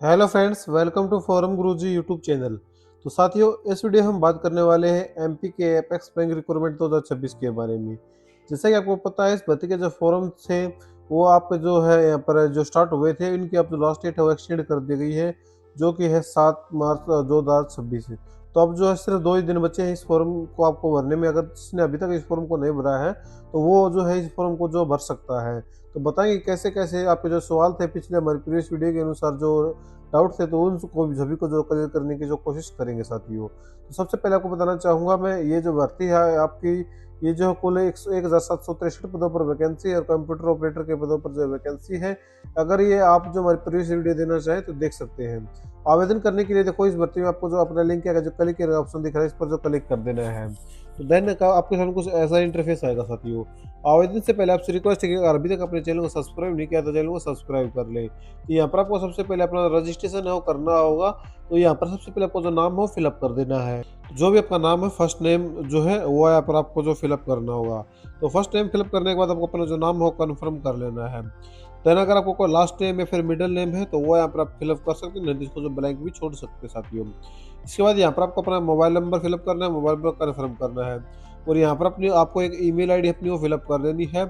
Hello friends, welcome to forum Guruji YouTube channel. तो साथियों, इस वीडियो हम बात करने वाले हैं एमपी के एपेक्स बैंक रिक्रूटमेंट 2026 के बारे में। जैसा कि आपको पता है, इस भर्ती के जो फॉर्म थे वो आप जो है यहाँ पर जो स्टार्ट हुए थे, इनकी अब जो लास्ट डेट है वो एक्सटेंड कर दी गई है, जो कि है 7 मार्च 2026। तो अब जो है सिर्फ 2 ही दिन बचे हैं इस फॉर्म को आपको भरने में। अगर जिसने अभी तक इस फॉर्म को नहीं भरा है तो वो जो है इस फॉर्म को जो भर सकता है। तो बताएंगे कैसे कैसे आपके जो सवाल थे पिछले हमारी प्रीवियस वीडियो के अनुसार, जो डाउट थे, तो उनको भी सभी को जो क्लियर करने की जो कोशिश करेंगे साथियों। तो सबसे पहले आपको बताना चाहूँगा मैं, ये जो भर्ती है आपकी, ये जो कुल 1763 पदों पर वैकेंसी है और कंप्यूटर ऑपरेटर के पदों पर जो वैकेंसी है। अगर ये आप जो हमारी प्रीवियस वीडियो देना चाहें तो देख सकते हैं। आवेदन करने के लिए देखो, इस भर्ती में आपको जो अपना लिंक है, जो क्लिक का ऑप्शन दिख रहा है, इस पर जो क्लिक कर देना है। तो देन आपके सामने कुछ ऐसा इंटरफेस आएगा साथियों। आवेदन से पहले आपसे रिक्वेस्ट है कि अगर अभी तक अपने चैनल को सब्सक्राइब नहीं किया तो चैनल को सब्सक्राइब कर ले। तो यहाँ पर आपको सबसे पहले अपना रजिस्ट्रेशन है वो करना होगा। तो यहाँ पर सबसे पहले आपको जो नाम हो फिलअप कर देना है। जो भी आपका नाम है, फर्स्ट नेम जो है वो यहाँ पर आपको जो फिलअप करना होगा। तो फर्स्ट नेम फिलअप करने के बाद आपको अपना जो नाम हो कन्फर्म कर लेना है। देन अगर आपको कोई लास्ट नेम या फिर मिडिल नेम है तो वो यहाँ पर आप फिलअप कर सकते हैं, नहीं तो इसको जो ब्लैंक भी छोड़ सकते हैं साथियों। इसके बाद यहाँ पर आपको अपना मोबाइल नंबर फिलअप करना है, मोबाइल नंबर कन्फर्म करना है। और यहाँ पर अपनी आपको एक ईमेल आईडी अपनी वो फिलअप कर देनी है।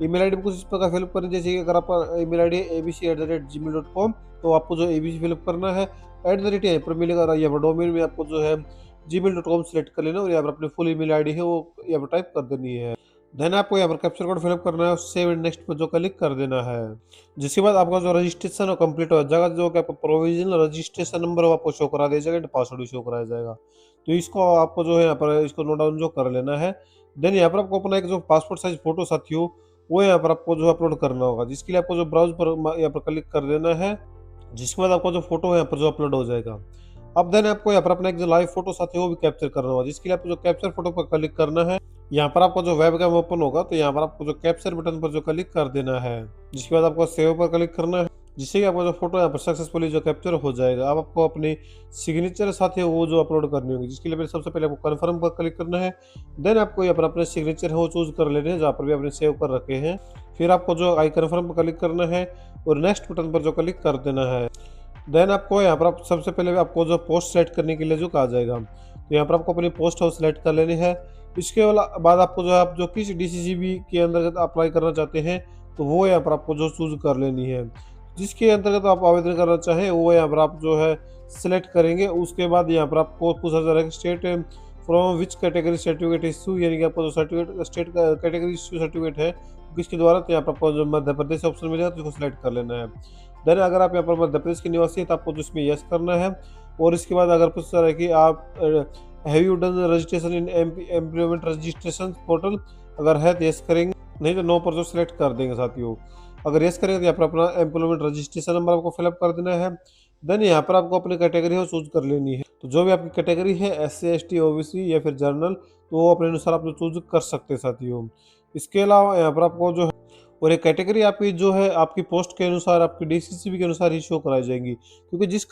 ईमेल आईडी में कुछ इस प्रकार फिलअप करनी, जैसे कि अगर आपका ईमेल आईडी है abc@gmail.com, तो आपको जो एबीसी फिलअप करना है। @ यहाँ पर मिलेगा, यहाँ पर डोमेन में आपको जो है gmail.com सेलेक्ट कर लेना और यहाँ पर अपनी फुल ईमेल आईडी है वो यहाँ पर टाइप कर देनी है। देन आपको यहाँ पर कैप्चर कोड फिलअप करना है और सेव एंड नेक्स्ट पर जो क्लिक कर देना है। जिसके बाद आपका जो रजिस्ट्रेशन है कंप्लीट हो जाएगा। जो कि आपका प्रोविजनल रजिस्ट्रेशन नंबर वो आपको शो करा दिया जाएगा, पासवर्ड भी शो कराया जाएगा। तो इसको आपको जो है यहाँ पर इसको नोट डाउन जो कर लेना है। देन यहाँ पर आपको अपना एक जो पासपोर्ट साइज फोटो साथियों वो यहाँ पर आपको जो अपलोड करना होगा, जिसके लिए आपको जो ब्राउज पर यहाँ पर क्लिक कर देना है। जिसके बाद आपका जो फोटो है यहाँ पर जो अपलोड हो जाएगा। अब देन आपको यहाँ पर अपना एक जो लाइव फोटो साथ है वो भी कैप्चर करना होगा, जिसके लिए आपको जो कैप्चर फोटो पर क्लिक करना है। यहाँ पर आपको जो वेब कैम ओपन होगा तो यहाँ पर आपको जो कैप्चर बटन पर जो क्लिक कर देना है। जिसके बाद आपको सेव पर क्लिक करना है, जिससे कि आपका जो फोटो यहाँ पर सक्सेसफुली जो कैप्चर हो जाएगा। अब आपको अपनी सिग्नेचर साथ है वो जो अपलोड करनी होगी, जिसके लिए सबसे पहले आपको कन्फर्म पर क्लिक करना है। देन आपको यहाँ पर अपने सिग्नेचर है वो चूज कर लेने हैं जहाँ पर भी आपने सेव कर रखे हैं। फिर आपको जो आई कन्फर्म पर क्लिक करना है और नेक्स्ट बटन पर जो क्लिक कर देना है। देन आपको यहाँ पर आप सबसे पहले आपको जो पोस्ट सेलेक्ट करने के लिए जो कहा जाएगा, तो यहाँ पर आपको अपनी पोस्ट हाउस सेलेक्ट कर लेनी है। इसके बाद आपको जो है आप जो किस डीसीसीबी के अंतर्गत अप्लाई करना चाहते हैं तो वो यहाँ पर आपको जो चूज कर लेनी है। जिसके अंतर्गत आप आवेदन करना चाहें वो यहाँ पर आप जो है सिलेक्ट करेंगे। उसके बाद यहाँ पर आपको पूछा जा रहा है state from which category certificate issue, यानी कि आपको जो certificate state category issue certificate है किसके द्वारा, तो यहाँ पर आपको जो मध्य प्रदेश ऑप्शन मिलेगा तो उसको सिलेक्ट कर लेना है। देन अगर आप यहाँ पर मध्य प्रदेश के निवासी हैं तो आपको तो इसमें यस करना है। और इसके बाद अगर पूछ रहा है कि आप have you done registration in employment registration portal, अगर है तो यस करेंगे, नहीं तो नो पर जो सिलेक्ट कर देंगे साथियों। अगर यस करेंगे तो यहाँ पर अपना एम्प्लॉयमेंट रजिस्ट्रेशन नंबर आपको फिलअप कर देना है। देन यहाँ पर आपको अपनी कैटेगरी है चूज कर लेनी है। तो जो भी आपकी कैटेगरी है SC ST OBC या फिर जनरल, तो वो अपने अनुसार आप चूज कर सकते हैं साथियों। इसके अलावा यहाँ पर आपको जो और एक कैटेगरी आपकी जो है आपकी पोस्ट के अनुसार आपकी डीसीसीबी के अनुसार ही शो कराई जाएंगी, क्योंकि जिस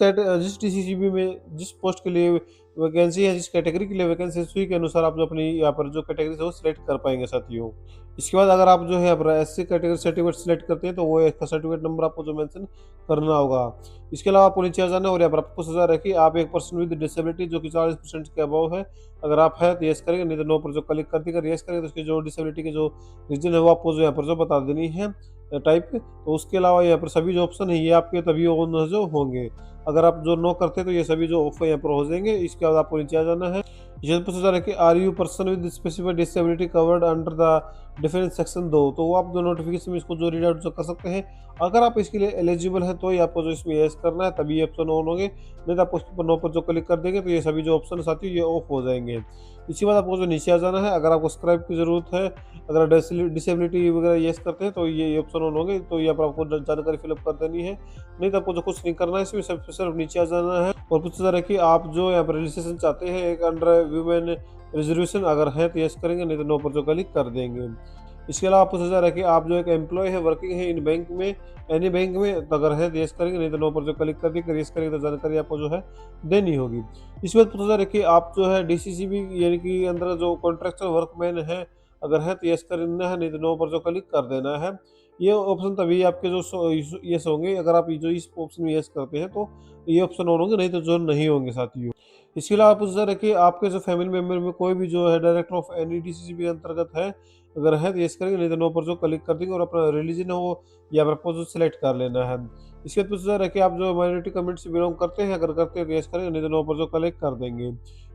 डीसीसीबी में जिस पोस्ट के लिए वैकेंसी है, जिस कैटेगरी के लिए वैकेंसी है, उसी के अनुसार आप जो अपनी यहाँ पर जो कैटेगरी है वो सिलेक्ट कर पाएंगे साथियों। इसके बाद अगर आप जो है यहाँ पर SC कैटेगरी सर्टिफिकेट सिलेक्ट करते हैं तो वो एक सर्टिफिकेट नंबर आपको जो मेंशन करना होगा। इसके अलावा आपको नीचे आ जाना और यहाँ पर आपको सजा है कि आप एक पर्सन विद डिसेबिलिटी जो कि 40% के अभाव है, अगर आप है तो यस करेंगे, नहीं तो नो पर जो क्लिक करके अगर यस करेंगे तो उसकी जो डिसेबिलिटी के जो रीजन है वो आपको जो यहाँ पर जो बता देनी है टाइप। तो उसके अलावा यहाँ पर सभी जो ऑप्शन है ये आपके तभी ऑन जो होंगे। अगर आप जो नो करते तो ये सभी जो ऑफ यहाँ पर हो जाएंगे। इसके बाद आपको नीचे आ जाना है। ये पूछा जा रहा है कि are you person with specific disability covered under the difference section 2, तो वो आप जो नोटिफिकेशन में इसको जो रीड आउट जो कर सकते हैं। अगर आप इसके लिए एलिजिबल है तो ही आपको जो इसमें यस करना है, तभी ऑप्शन ऑन होंगे, नहीं तो आप उस पर नो पर जो क्लिक कर देंगे तो ये सभी जो ऑप्शन साथी ये ऑफ हो जाएंगे। इसी बाद आपको जो नीचे आ जाना है। अगर आपको स्क्राइब की जरूरत है, अगर डिसेबिलिटी वगैरह यस करते हैं तो ये ऑप्शन ऑन होंगे, तो यहाँ पर आपको जानकारी फिलअप कर देनी है, नहीं तो आपको जो कुछ नहीं करना है। इसमें सिर्फ नीचे आ जाना है और पूछा जा रहा है कि आप जो यहाँ पर रजिस्ट्रेशन चाहते हैं एक अंडर वुमेन रिजर्वेशन, अगर है तो यस करेंगे, नहीं तो नो पर जो क्लिक कर देंगे। इसके अलावा पूछा जा रहा है कि आप जो एक एम्प्लॉय है वर्किंग है इन बैंक में, एनी बैंक में, तो अगर है तो यस करेंगे, नहीं तो नो पर जो क्लिक कर देंगे। यस करेंगे तो जानकारी आपको जो है देनी होगी। इसके बाद पूछा जा रहा है कि आप जो है डीसीसीबी यानी कि अंदर जो कॉन्ट्रैक्चुअल वर्कमैन है, अगर है तो यस करना है, नहीं तो नो पर जो क्लिक कर देना है। ये ऑप्शन तभी आपके जो यस होंगे अगर आप जो इस ऑप्शन में यस करते हैं तो ये ऑप्शन ऑन होंगे, नहीं तो जो नहीं होंगे साथियों। इसके अलावा आप पूछा रखिए आपके जो फैमिली मेंबर में कोई भी जो है डायरेक्टर ऑफ एनईडीसीबी के अंतर्गत है, अगर है तो यस करेंगे, नहीं तो नो पर जो क्लिक कर देंगे और अपना रिलीजन है वो या प्रपोजल सेलेक्ट कर लेना है। इसके बाद पूछा रखिए आप जो माइनॉरिटी कम्युनिटी से बिलोंग करते हैं, अगर करते हैं तो यस करेंगे, नहीं तो नो पर जो क्लिक कर देंगे।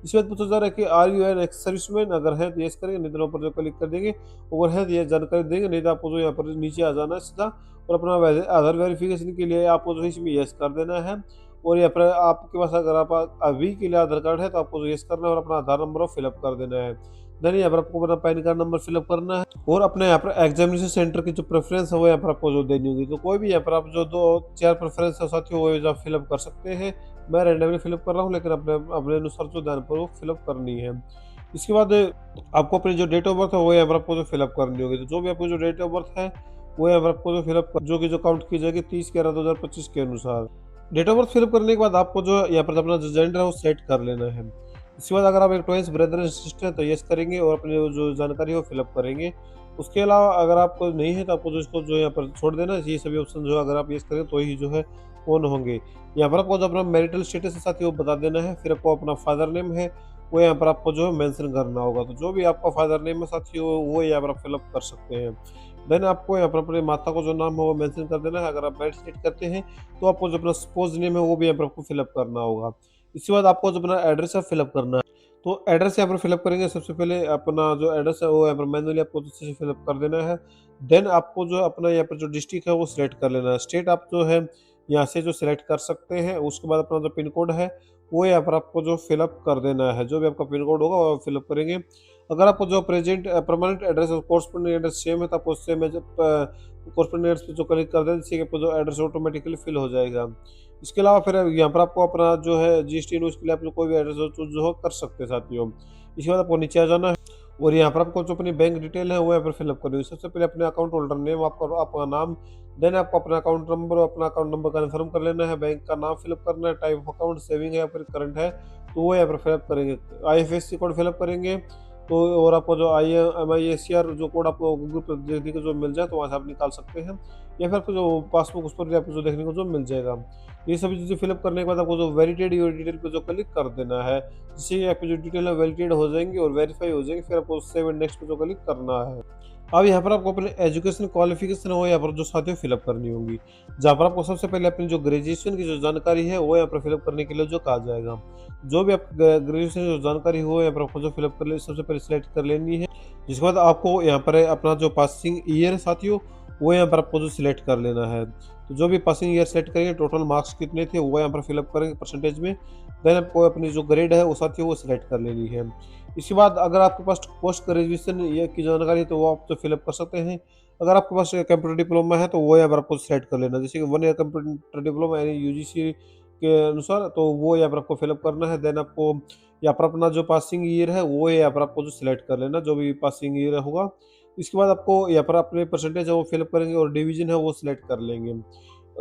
इसके बाद पूछा जा रहा है कि are you an ex serviceman, अगर है तो यस करेंगे, नहीं तो नो पर जो क्लिक कर देंगे, अगर है तो ये जानकारी देंगे, नहीं तो आपको जो यहाँ पर नीचे आ जाना है सीधा और अपना आधार वेरिफिकेशन के लिए आपको जो इसमें यस कर देना है। और यहाँ पर आपके पास अगर आप अभी के लिए आधार कार्ड है तो आपको यस करना है और अपना आधार नंबर फिलअप कर देना है। देन यहाँ पर आपको अपना पैन कार्ड नंबर फिलअप करना है और अपने यहाँ पर एग्जामिनेशन सेंटर की जो प्रेफरेंस है वो यहाँ पर आपको जो देनी होगी। तो कोई भी यहाँ पर आप जो 2-4 प्रेफरेंस है साथियों वो आप फिलअप कर सकते हैं। मैं रैंडमली फिलअप कर रहा हूँ, लेकिन अपने अपने अनुसार जो ध्यानपूर्वक फिलअप करनी है। इसके बाद आपको अपनी जो डेट ऑफ बर्थ है वो यहाँ पर आपको जो फिलअप करनी होगी। तो जो भी आपको जो डेट ऑफ बर्थ है वो यहाँ पर आपको जो फिलअप जो कि जो काउंट की जाएगी 30/11/2025 के अनुसार। डेट ऑफ बर्थ फिलअप करने के बाद आपको जो है यहाँ पर अपना जो जेंडर है वो सेट कर लेना है। इसके बाद अगर आप एक ट्वाइस ब्रदर एंड सिस्टर है तो यस करेंगे और अपनी जो जानकारी है वो फिलअप करेंगे। उसके अलावा अगर आपको नहीं है तो आपको जो इसको जो यहाँ पर छोड़ देना है। ये सभी ऑप्शन जो अगर आप यस करें तो ही जो है ऑन होंगे। यहाँ पर आपको जो अपना मैरिटल स्टेटस है साथ ही वो बता देना है। फिर आपको अपना फादर नेम है वो यहाँ पर आपको जो है मेंशन करना होगा। तो जो भी आपका फादर नेम है साथियों वो यहाँ पर आप फिलअप कर सकते हैं। देन आपको यहाँ पर अपने माता को जो नाम है वो मेंशन कर देना है। अगर आप मैरिड स्टेट करते हैं तो आपको जो अपना स्पोज नेम है वो भी यहाँ पर आपको फिलअप करना होगा। इसके बाद आपको जो अपना एड्रेस है फिलअप करना है। तो एड्रेस यहाँ पर फिलअप करेंगे। सबसे पहले अपना जो एड्रेस है वो यहाँ पर मैनुअली आपको अच्छे से फिलअप कर देना है। देन आपको जो अपना यहाँ पर जो डिस्ट्रिक्ट है वो सिलेक्ट कर लेना है। स्टेट आप जो है यहाँ से जो सिलेक्ट कर सकते हैं। उसके बाद अपना जो पिन कोड है वो यहाँ पर आपको जो फिलअप कर देना है। जो भी आपका पिन कोड होगा वो फिलअप करेंगे। अगर आपको जो प्रेजेंट परमानेंट एड्रेस और कोर्सपोंडिंग एड्रेस सेम है तो आपको सेम कोर्सपोंडिंग एड्रेस पे जो क्लिक कर दें जिससे कि जो एड्रेस ऑटोमेटिकली फिल हो जाएगा। इसके अलावा फिर यहाँ पर आपको अपना जो है जीएसटी न्यूज़ के लिए आप कोई भी एड्रेस जो हो कर सकते हैं साथियों। इसके बाद आपको नीचे आ जाना है और यहाँ पर आपको जो अपनी बैंक डिटेल है वो यहाँ पर फिलअप करनी है। सबसे पहले अपने अकाउंट होल्डर नेम आपका आपका नाम, देन आपको अपना अकाउंट नंबर और अपना अकाउंट नंबर कन्फर्म कर लेना है। बैंक का नाम फिलअप करना है। टाइप ऑफ अकाउंट सेविंग है या फिर करंट है तो वो यहाँ पर फिलअप करेंगे। आईएफएससी कोड फिलअप करेंगे। तो और आपको जो MISCR जो कोड आपको गूगल पर देखने को जो मिल जाए तो वहाँ से आप निकाल सकते हैं या फिर आपको जो पासबुक उस पर भी आपको जो देखने को जो मिल जाएगा। ये सभी चीज़ें फिलअप करने के बाद आपको जो वैलिडेट योर डिटेल पे जो क्लिक कर देना है जिससे आपकी जो डिटेल है वैलिडेट हो जाएंगी और वेरीफाई हो जाएंगी। फिर आपको सेव एंड नेक्स्ट पे जो क्लिक करना है। अब यहाँ पर आपको अपने एजुकेशन क्वालिफिकेशन हो यहाँ पर जो साथियों फिलअप करनी होगी। जहाँ पर आपको सबसे पहले अपनी जो ग्रेजुएशन की जो जानकारी है वो यहाँ पर फिलअप करने के लिए जो कहा जाएगा। जो भी आप ग्रेजुएशन की जो जानकारी हो यहाँ पर आपको जो फिलअप कर ले सबसे पहले सिलेक्ट कर लेनी है। जिसके बाद आपको यहाँ पर अपना जो पासिंग ईयर है साथियों वो यहाँ पर आपको जो सिलेक्ट कर लेना है। तो जो भी पासिंग ईयर सेलेक्ट करेंगे टोटल मार्क्स कितने थे वो यहाँ पर फिलअप करेंगे परसेंटेज में। देन आपको अपनी जो ग्रेड है वो साथियों वो सिलेक्ट कर लेनी है। इसके बाद अगर आपके पास पोस्ट ग्रेजुएशन ये की जानकारी है तो वो आप तो फिलअप कर सकते हैं। अगर आपके पास कंप्यूटर डिप्लोमा है तो वो यहाँ पर आपको सेलेक्ट कर लेना। जैसे कि 1 ईयर कंप्यूटर डिप्लोमा यानी यूजीसी के अनुसार तो वो यहाँ पर आपको फिलअप करना है। देन आपको यहाँ पर अपना जो पासिंग ईयर है वो यहाँ पर आपको जो सिलेक्ट कर लेना जो भी पासिंग ईयर होगा। इसके बाद आपको यहाँ पर अपने परसेंटेज है वो फिलअप करेंगे और डिवीजन है वो सिलेक्ट कर लेंगे।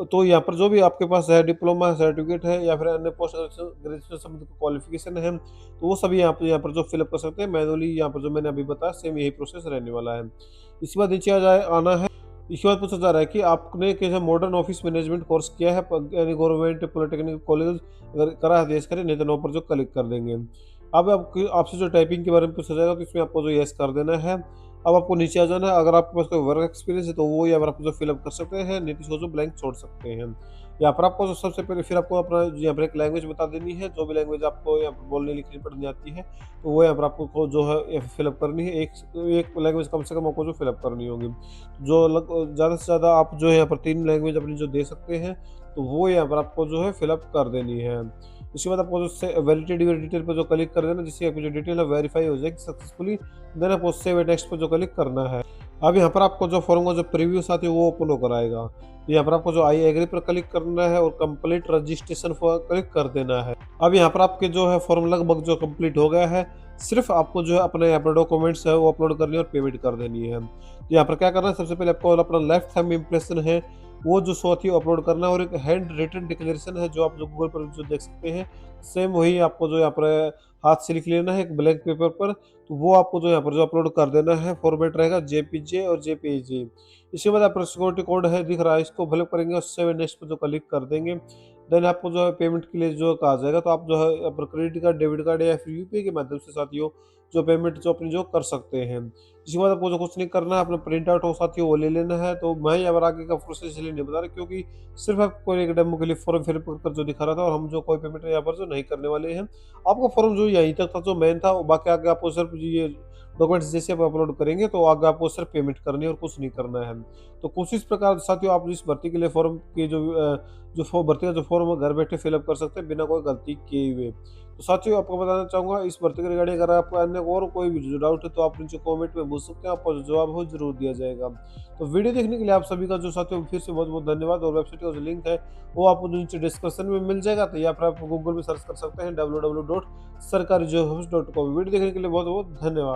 तो यहाँ पर जो भी आपके पास है डिप्लोमा सर्टिफिकेट है या फिर अन्य पोस्ट ग्रेजुएशन संबंधित क्वालिफिकेशन है तो वो सभी यहाँ पर जो फिलअप कर सकते हैं मैनुअली। यहाँ पर जो मैंने अभी बताया सेम यही प्रोसेस रहने वाला है। इसके बाद नीचे आना है। इसके बाद पूछा जा रहा है कि आपने कैसे मॉडर्न ऑफिस मैनेजमेंट कोर्स किया है यानी गवर्नमेंट पॉलिटेक्निक कॉलेज अगर करा है तो यस करें, नहीं तो नो पर जो क्लिक कर देंगे। अब आपसे जो टाइपिंग के बारे में पूछा जाएगा तो इसमें आपको जो यस कर देना है। अब आपको नीचे आ जाना है। अगर आपके पास कोई वर्क एक्सपीरियंस है तो वो यहाँ पर आप जो फिलअप कर सकते हैं, नहीं तो इसको जो ब्लैंक छोड़ सकते हैं। यहाँ पर आपको जो सबसे पहले फिर आपको अपना यहाँ पर एक लैंग्वेज बता देनी है। जो भी लैंग्वेज आपको यहाँ पर बोलने लिखनी पढ़नी आती है तो वो यहाँ पर आपको जो है फिलअप करनी है। एक लैंग्वेज कम से कम आपको जो फिलअप करनी होगी। जो ज़्यादा से ज़्यादा आप जो है यहाँ पर 3 लैंग्वेज अपनी जो दे सकते हैं तो वो यहाँ पर आपको जो है फिलअप कर देनी है। उसके बाद आपको जो वैलिडेट योर डिटेल पर जो क्लिक कर देना जिससे आपकी जो डिटेल है वेरीफाई हो जाएगी सक्सेसफुली। देन आपको सेव एंड नेक्स्ट पर जो क्लिक करना है। अब यहाँ पर आपको जो फॉर्म का जो प्रीव्यू साथ है वो ओपन होकर आएगा। यहाँ पर आपको जो आई एग्री पर क्लिक करना है और कंप्लीट रजिस्ट्रेशन पर क्लिक कर देना है। अब यहाँ पर आपके जो है फॉर्म लगभग जो कंप्लीट हो गया है। सिर्फ आपको जो है अपने यहाँ पर डॉक्यूमेंट्स है वो अपलोड करनी है और पेमेंट कर देनी है। तो यहाँ पर क्या करना है सबसे पहले आपको अपना लेफ्ट थंब इम्प्रेशन है वो जो साथियों अपलोड करना है, और एक हैंड रिटन डिक्लेरेशन है जो आप जो गूगल पर जो देख सकते हैं, सेम वही आपको जो यहाँ पर हाथ से लिख लेना है एक ब्लैंक पेपर पर। तो वो आपको जो यहाँ पर जो अपलोड कर देना है, फॉर्मेट रहेगा जेपीजे और जेपीईजी। इसके बाद आपका सिक्योरिटी कोड है दिख रहा है, इसको फिलअप करेंगे और सेव नेक्स्ट पर जो क्लिक कर देंगे। देन आपको जो है पेमेंट के लिए जो कहा जाएगा, तो आप जो है अपना क्रेडिट कार्ड, डेबिट कार्ड या फिर यूपीआई के माध्यम से साथियों जो पेमेंट जो अपनी जो कर सकते हैं। इसके बाद आपको जो कुछ नहीं करना है, अपना प्रिंट आउट हो साथियों वो ले लेना है। तो मैं यहाँ पर आगे का प्रोसेस इसलिए नहीं बता रहा क्योंकि सिर्फ आपको एक डेमो के लिए फॉर्म फिल कर जो दिखा रहा था, और हम जो कोई पेमेंट यहाँ पर जो नहीं करने वाले हैं। आपका फॉर्म जो यहीं तक था जो मेन था, बाकी आगे आपको सिर्फ ये डॉक्यूमेंट्स जैसे आप अपलोड करेंगे तो आगे आपको सिर्फ पेमेंट करनी है और कुछ नहीं करना है। तो कुछ इस प्रकार साथियों आप इस भर्ती के लिए फॉर्म की जो भर्ती का जो फॉर्म है घर बैठे फिलअप कर सकते हैं बिना कोई गलती किए हुए। तो साथियों आपको बताना चाहूँगा इस भर्ती के रिगार्डिंग, अगर आपको अन्य और कोई भी जो डाउट है तो आप नीचे कमेंट में पूछ सकते हैं, आपको जो जवाब हो जरूर दिया जाएगा। तो वीडियो देखने के लिए आप सभी का जो साथियों फिर से बहुत बहुत धन्यवाद। और वेबसाइट का जो लिंक है वो आपको नीचे डिस्क्रिप्शन में मिल जाएगा, तो या फिर आप गूगल में सर्च कर सकते हैं www.sarkarijobhubs.com। वीडियो देखने के लिए बहुत बहुत धन्यवाद।